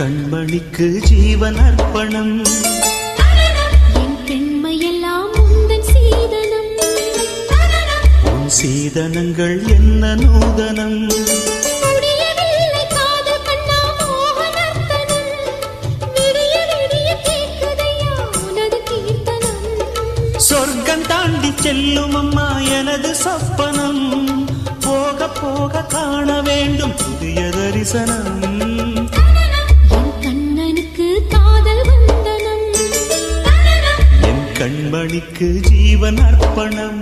கண்மணிக்கு ஜீவன் அர்ப்பணம். என் பெண்மையெல்லாம் உந்தன் சீதனம். உன் சீதனங்கள் என்ன நூதனம். சொர்க்கம் தாண்டி செல்லும் அம்மா எனது சொப்பனம். போக போக காண வேண்டும் புதிய தரிசனம். என் கண்ணனுக்கு காதல் வந்தனம். என் கண்மணிக்கு ஜீவன் அர்ப்பணம்.